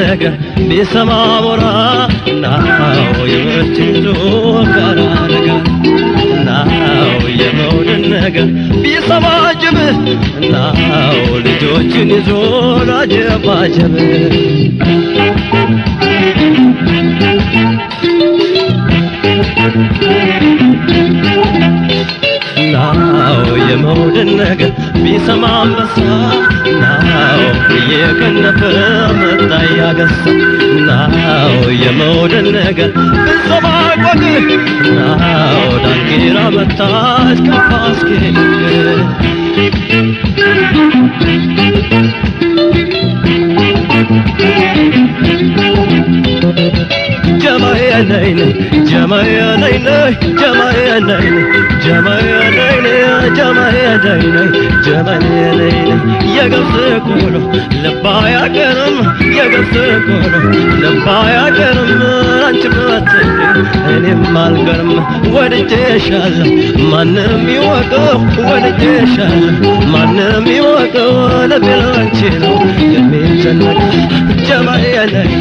ነገር ቢሰማ ሞራ ናው የምትይዞ ጋራ ነገር ናው የመውደድ ነገር ቢሰማ ጅብ ናው ልጆችን ይዞ ላጀባጀብ ናው የመውደድ ነገር ቢሰማ አንበሳ ናው የከነፈ መጣ ያገሳ ናው የመውደድ ነገር ቢሰማ ቆቅ ናው ዳንኪራ መጣች ከፋስኬ Jamaya nay nay, Jamaya nay nay, Jamaya nay nay, Jamaya nay nay, Jamaya nay nay. Yagasukolo, labaya karam, yagasukolo, labaya karam, anchmatli, animal karam, waditeshal, manam yuwako, waditeshal, manam yuwako, labilanchino, yamichanak, Jamaya nay,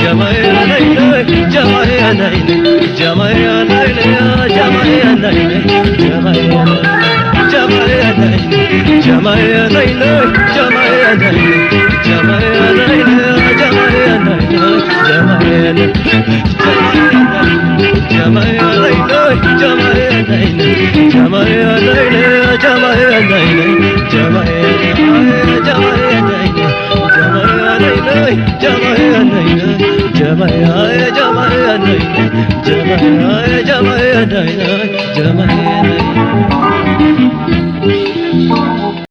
Jamaya nay nay, Jamaya nay nay, Jamaya nay nay, Jamaya nay nay, Jamaya nay, Jamaya nay, Jamaya nay nay, Jamaya nay, Jamaya nay nay, Jamaya nay, Jamaya nay, Jamaya nay, Jamaya nay, Jamaya nay, Jamaya nay, Jamaya nay, Jamaya nay, Jamaya nay, Jamaya nay, Jamaya nay, Jamaya nay, Jamaya nay, Jamaya nay, Jamaya